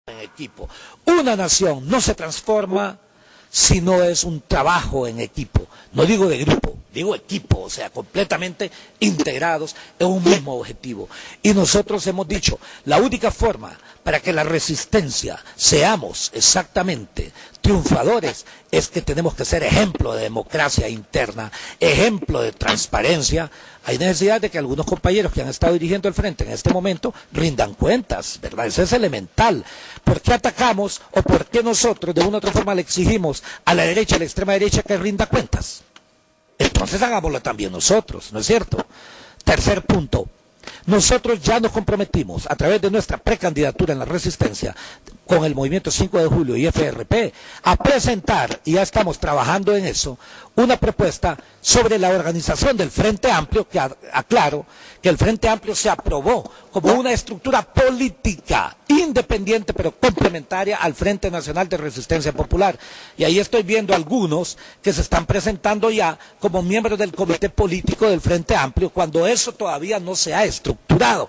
en equipo. Una nación no se transforma si no es un trabajo en equipo. No digo de grupo, digo equipo, o sea, completamente integrados en un mismo objetivo. Y nosotros hemos dicho, la única forma para que la resistencia seamos exactamente triunfadores es que tenemos que ser ejemplo de democracia interna, ejemplo de transparencia. Hay necesidad de que algunos compañeros que han estado dirigiendo el frente en este momento rindan cuentas, ¿verdad? Eso es elemental. ¿Por qué atacamos o por qué nosotros de una u otra forma le exigimos a la derecha, a la extrema derecha que rinda cuentas? Entonces hagámoslo también nosotros, ¿no es cierto? Tercer punto. Nosotros ya nos comprometimos a través de nuestra precandidatura en la resistencia con el Movimiento 5 de Julio y FRP a presentar, y ya estamos trabajando en eso, una propuesta sobre la organización del Frente Amplio, que aclaro que el Frente Amplio se aprobó como una estructura política independiente pero complementaria al Frente Nacional de Resistencia Popular. Y ahí estoy viendo algunos que se están presentando ya como miembros del comité político del Frente Amplio cuando eso todavía no se ha estructurado.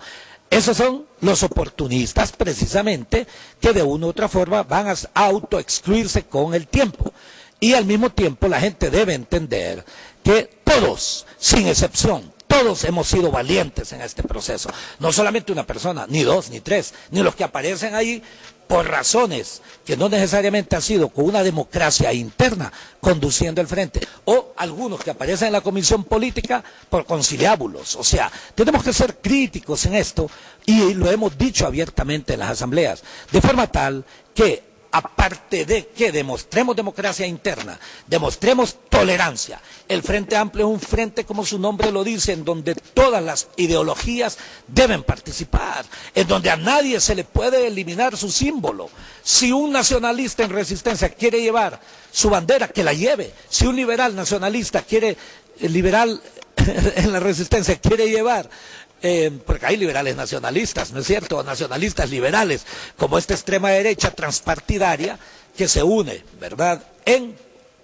Esos son los oportunistas precisamente que de una u otra forma van a autoexcluirse con el tiempo. Y al mismo tiempo la gente debe entender que todos, sin excepción, todos hemos sido valientes en este proceso. No solamente una persona, ni dos, ni tres, ni los que aparecen ahí por razones que no necesariamente han sido con una democracia interna conduciendo el frente, o algunos que aparecen en la comisión política por conciliábulos. O sea, tenemos que ser críticos en esto y lo hemos dicho abiertamente en las asambleas, de forma tal que aparte de que demostremos democracia interna, demostremos tolerancia. El Frente Amplio es un frente, como su nombre lo dice, en donde todas las ideologías deben participar, en donde a nadie se le puede eliminar su símbolo. Si un nacionalista en resistencia quiere llevar su bandera, que la lleve. Si un liberal nacionalista liberal en la resistencia quiere llevar porque hay liberales nacionalistas, ¿no es cierto? O nacionalistas liberales, como esta extrema derecha transpartidaria que se une, ¿verdad?, en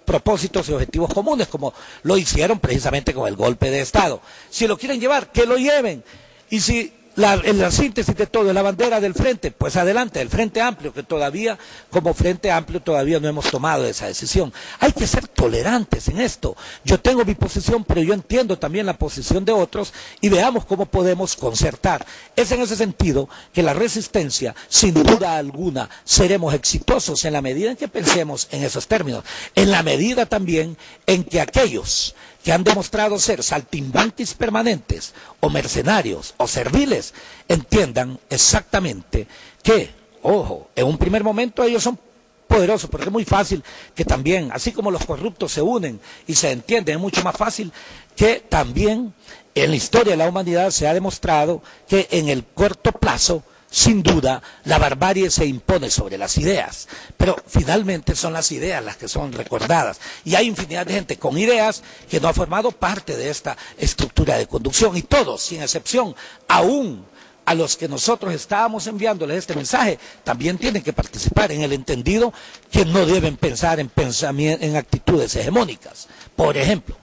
propósitos y objetivos comunes, como lo hicieron precisamente con el golpe de Estado. Si lo quieren llevar, que lo lleven. Y si en la síntesis de todo es la bandera del frente, pues adelante, el Frente Amplio, que todavía, como Frente Amplio, todavía no hemos tomado esa decisión. Hay que ser tolerantes en esto. Yo tengo mi posición, pero yo entiendo también la posición de otros y veamos cómo podemos concertar. Es en ese sentido que la resistencia, sin duda alguna, seremos exitosos en la medida en que pensemos en esos términos, en la medida también en que aquellos que han demostrado ser saltimbanquis permanentes o mercenarios o serviles, entiendan exactamente que, ojo, en un primer momento ellos son poderosos, porque es muy fácil que también, así como los corruptos se unen y se entienden, es mucho más fácil que también en la historia de la humanidad se ha demostrado que en el corto plazo, sin duda, la barbarie se impone sobre las ideas, pero finalmente son las ideas las que son recordadas. Y hay infinidad de gente con ideas que no ha formado parte de esta estructura de conducción, y todos, sin excepción, aún a los que nosotros estábamos enviándoles este mensaje, también tienen que participar en el entendido que no deben pensar en actitudes hegemónicas. Por ejemplo,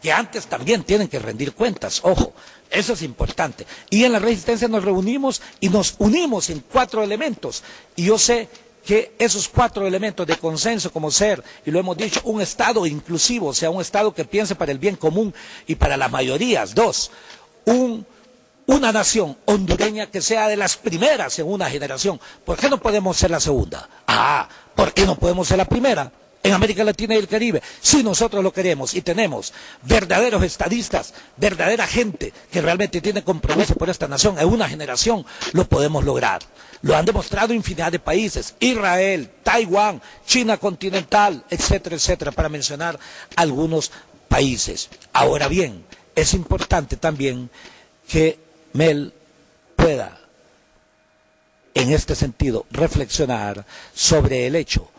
que antes también tienen que rendir cuentas, ojo. Eso es importante. Y en la resistencia nos reunimos y nos unimos en 4 elementos. Y yo sé que esos 4 elementos de consenso, como ser, y lo hemos dicho, un Estado inclusivo, o sea, un Estado que piense para el bien común y para las mayorías. 2, una nación hondureña que sea de las primeras en una generación. ¿Por qué no podemos ser la segunda? ¿Por qué no podemos ser la primera en América Latina y el Caribe? Si nosotros lo queremos y tenemos verdaderos estadistas, verdadera gente que realmente tiene compromiso por esta nación, en una generación lo podemos lograr. Lo han demostrado infinidad de países: Israel, Taiwán, China continental, etcétera, etcétera, para mencionar algunos países. Ahora bien, es importante también que Mel pueda, en este sentido, reflexionar sobre el hecho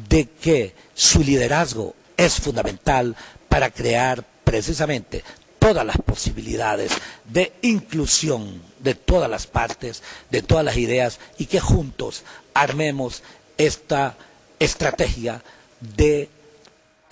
de que su liderazgo es fundamental para crear precisamente todas las posibilidades de inclusión de todas las partes, de todas las ideas, y que juntos armemos esta estrategia de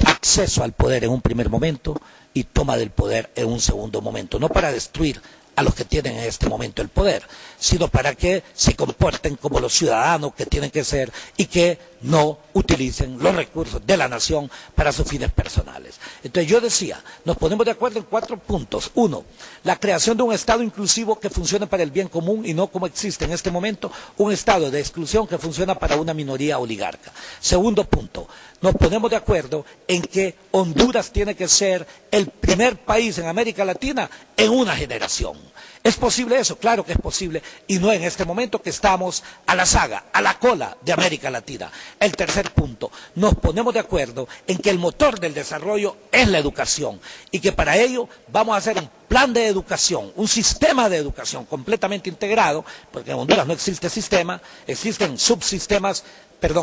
acceso al poder en un primer momento y toma del poder en un segundo momento, no para destruir a los que tienen en este momento el poder, sino para que se comporten como los ciudadanos que tienen que ser y que no utilicen los recursos de la nación para sus fines personales. Entonces yo decía, nos ponemos de acuerdo en 4 puntos. 1, la creación de un Estado inclusivo que funcione para el bien común y no como existe en este momento, un Estado de exclusión que funciona para una minoría oligarca. Segundo punto, nos ponemos de acuerdo en que Honduras tiene que ser el primer país en América Latina en una generación. ¿Es posible eso? Claro que es posible, y no en este momento que estamos a la saga, a la cola de América Latina. El tercer punto, nos ponemos de acuerdo en que el motor del desarrollo es la educación y que para ello vamos a hacer un plan de educación, un sistema de educación completamente integrado, porque en Honduras no existe sistema, existen subsistemas,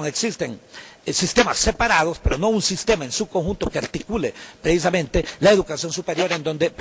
existen sistemas separados, pero no un sistema en su conjunto que articule precisamente la educación superior, en donde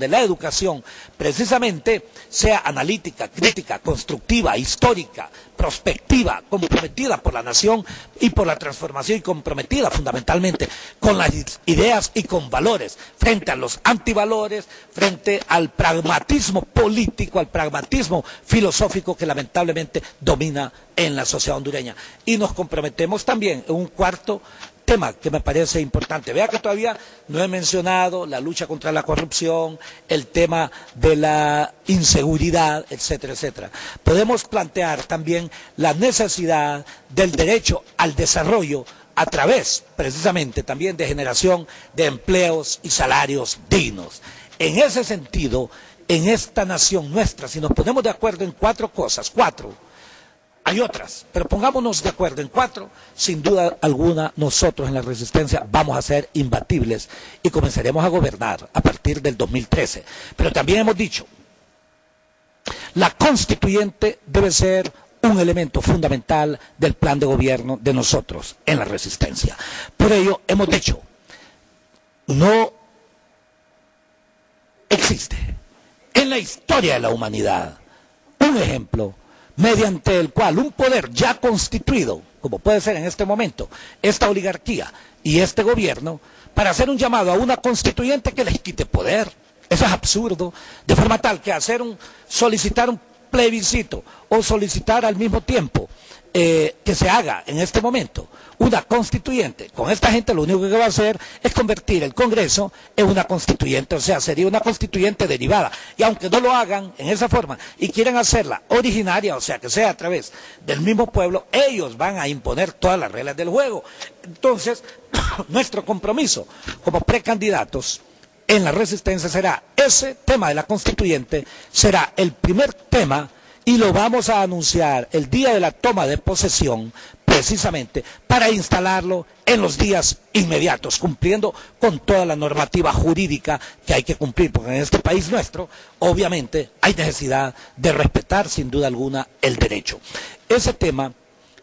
la educación precisamente sea analítica, crítica, constructiva, histórica, prospectiva, comprometida por la nación y por la transformación y comprometida fundamentalmente con las ideas y con valores, frente a los antivalores, frente al pragmatismo político, al pragmatismo filosófico que lamentablemente domina en la sociedad hondureña. Y nos comprometemos también en un cuarto tema que me parece importante. Vea que todavía no he mencionado la lucha contra la corrupción, el tema de la inseguridad, etcétera, etcétera. Podemos plantear también la necesidad del derecho al desarrollo a través, precisamente, también de generación de empleos y salarios dignos. En ese sentido, en esta nación nuestra, si nos ponemos de acuerdo en 4 cosas, 4, hay otras, pero pongámonos de acuerdo en 4, sin duda alguna nosotros en la resistencia vamos a ser imbatibles y comenzaremos a gobernar a partir del 2013. Pero también hemos dicho, la constituyente debe ser un elemento fundamental del plan de gobierno de nosotros en la resistencia. Por ello hemos dicho, no existe en la historia de la humanidad un ejemplo mediante el cual un poder ya constituido, como puede ser en este momento esta oligarquía y este gobierno, para hacer un llamado a una constituyente que les quite poder. Eso es absurdo, de forma tal que solicitar un plebiscito o solicitar al mismo tiempo que se haga en este momento una constituyente con esta gente, lo único que va a hacer es convertir el Congreso en una constituyente, o sea, sería una constituyente derivada. Y aunque no lo hagan en esa forma y quieren hacerla originaria, o sea, que sea a través del mismo pueblo, ellos van a imponer todas las reglas del juego. Entonces, nuestro compromiso como precandidatos en la resistencia será ese tema de la constituyente, será el primer tema y lo vamos a anunciar el día de la toma de posesión, precisamente para instalarlo en los días inmediatos, cumpliendo con toda la normativa jurídica que hay que cumplir, porque en este país nuestro, obviamente, hay necesidad de respetar sin duda alguna el derecho. Ese tema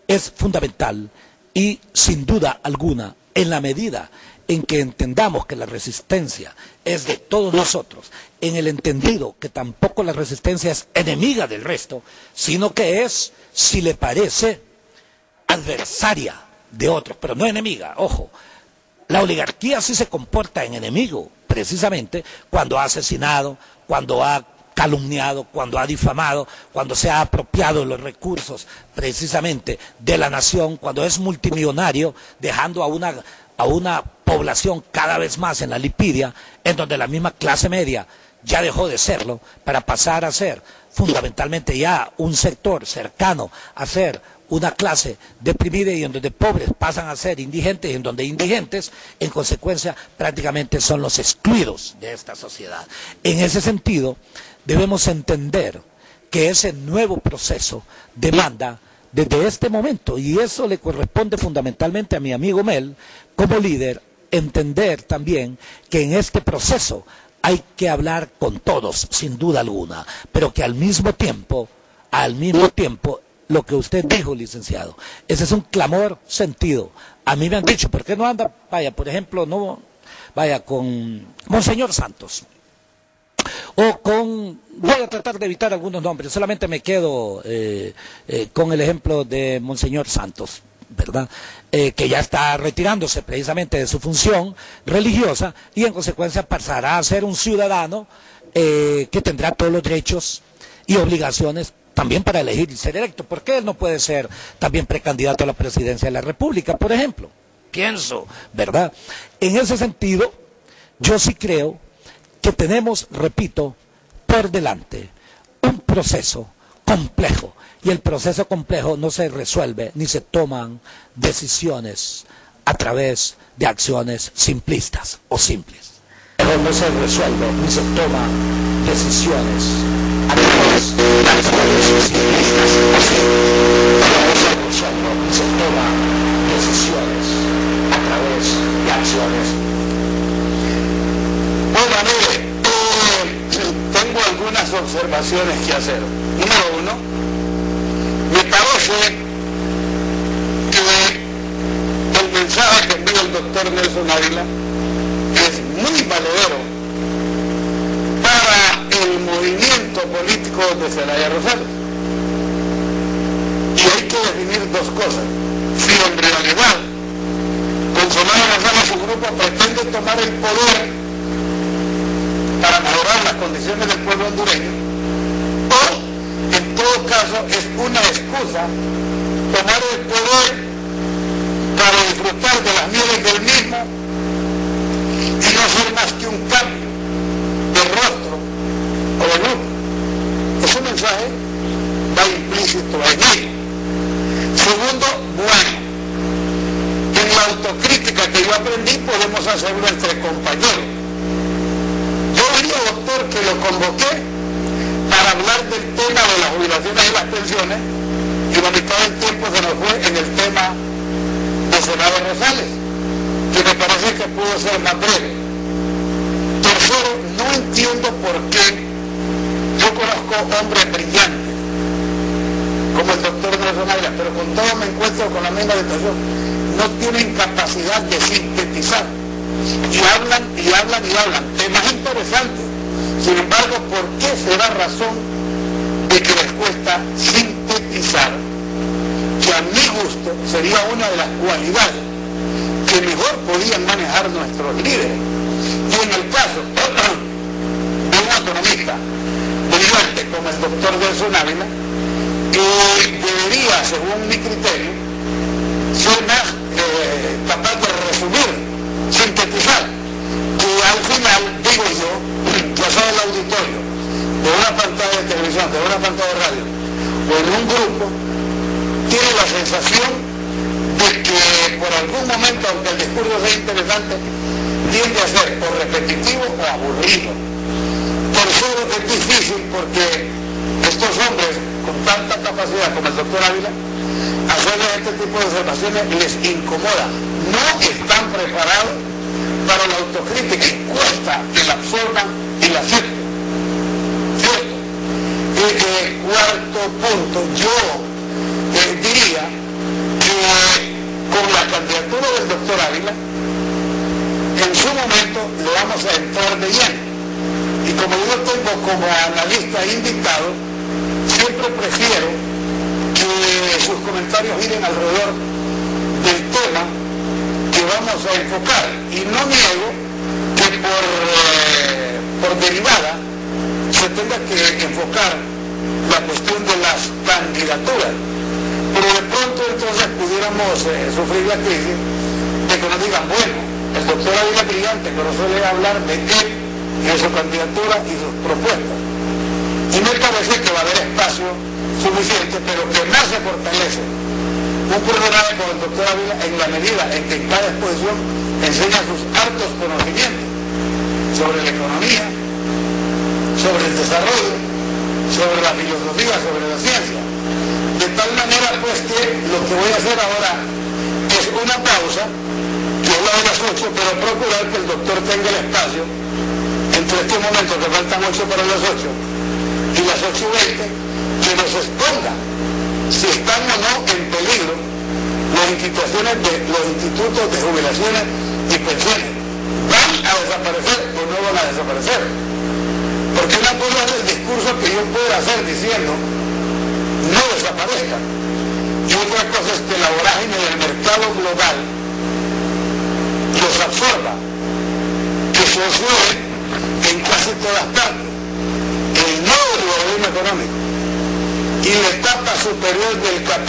es fundamental y sin duda alguna, en la medida en que entendamos que la resistencia es de todos nosotros, en el entendido que tampoco la resistencia es enemiga del resto, sino que es, si le parece, adversaria de otros, pero no enemiga, ojo. La oligarquía sí se comporta en enemigo, precisamente cuando ha asesinado, cuando ha calumniado, cuando ha difamado, cuando se ha apropiado de los recursos precisamente de la nación, cuando es multimillonario, dejando a una población cada vez más en la lipidia, en donde la misma clase media ya dejó de serlo para pasar a ser fundamentalmente ya un sector cercano a ser una clase deprimida y en donde pobres pasan a ser indigentes y en donde indigentes en consecuencia prácticamente son los excluidos de esta sociedad. En ese sentido debemos entender que ese nuevo proceso demanda desde este momento, y eso le corresponde fundamentalmente a mi amigo Mel como líder, entender también que en este proceso hay que hablar con todos, sin duda alguna, pero que al mismo tiempo, lo que usted dijo, licenciado, ese es un clamor sentido. A mí me han dicho, ¿por qué no anda, por ejemplo, con Monseñor Santos? Voy a tratar de evitar algunos nombres, solamente me quedo con el ejemplo de Monseñor Santos, ¿verdad? Que ya está retirándose precisamente de su función religiosa y en consecuencia pasará a ser un ciudadano que tendrá todos los derechos y obligaciones también para elegir y ser electo. ¿Por qué él no puede ser también precandidato a la presidencia de la República, por ejemplo? Pienso, ¿verdad? En ese sentido, yo sí creo que tenemos, repito, por delante un proceso complejo, y el proceso complejo no se resuelve ni se toman decisiones a través de acciones simplistas o simples. No se resuelve ni se toman decisiones a través de acciones simplistas o simples. No se resuelve ni se toman decisiones a través de acciones. Bueno, mire, tengo algunas observaciones que hacer. Número uno, me parece que el mensaje que envió el doctor Nelson Ávila es muy valedero para el movimiento político de Zelaya Rosales. Y hay que definir dos cosas. Si en realidad con Zelaya Rosales su grupo pretende tomar el poder para mejorar las condiciones del pueblo hondureño, o en todo caso es una excusa tomar el poder para disfrutar de las mieles del mismo y no ser más que un cambio de rostro o de grupo. Ese mensaje va implícito en ello. Segundo, bueno, en la autocrítica que yo aprendí podemos hacerlo entre compañeros. Yo diría, doctor, que lo convoqué para hablar del tema de las jubilaciones y las pensiones, y la mitad del tiempo se nos fue en el tema de Zelaya Rosales, que me parece que pudo ser más breve. Tercero, no entiendo por qué yo conozco hombres brillantes, como el doctor Nelson Ávila, pero con todo me encuentro con la misma situación. No tienen capacidad de sintetizar. Y hablan, y hablan, y hablan. Temas interesantes. Sin embargo, ¿por qué será razón de que les cuesta sintetizar? Que a mi gusto sería una de las cualidades que mejor podían manejar nuestros líderes. Y en el caso de un economista brillante como el doctor Nelson Ávila, debería, según mi criterio, ser más capaz de resumir, sintetizar, que al final, digo yo, ya sea en el auditorio, de una pantalla de televisión, de una pantalla de radio, o en un grupo, tiene la sensación de que por algún momento, aunque el discurso sea interesante, tiende a ser o repetitivo o aburrido. Tercero, es difícil porque estos hombres con tanta capacidad como el doctor Ávila, hacerles este tipo de observaciones les incomoda. No están preparados para la autocrítica y cuesta que la absorban y la acepten. ¿Cierto? Cuarto punto, yo diría que con la candidatura del doctor Ávila, en su momento le vamos a entrar de lleno. Y como yo lo tengo como analista invitado, siempre prefiero que sus comentarios giren alrededor del tema que vamos a enfocar. Y no niego que por derivada se tenga que enfocar la cuestión de las candidaturas. Pero de pronto entonces pudiéramos sufrir la crisis de que nos digan, bueno, el doctor Ávila brillante, pero suele hablar de él y de su candidatura y sus propuestas. Y me parece que va a haber espacio suficiente, pero que más se fortalece un programa con el doctor Ávila en la medida en que en cada exposición enseña sus hartos conocimientos sobre la economía, sobre el desarrollo, sobre la filosofía, sobre la ciencia. De tal manera pues que lo que voy a hacer ahora es una pausa, que es la de las 8, pero procurar que el doctor tenga el espacio entre este momento que faltan 8 para las 8 y las 8:20, que nos exponga si están o no en peligro las instituciones de los institutos de jubilaciones y pensiones. ¿Van a desaparecer o no van a desaparecer? Porque una cosa es el discurso que yo pueda hacer diciendo no desaparezcan, y otra cosa es que la vorágine del mercado global los absorba, que sucede en casi todas partes. económico y la etapa superior del capital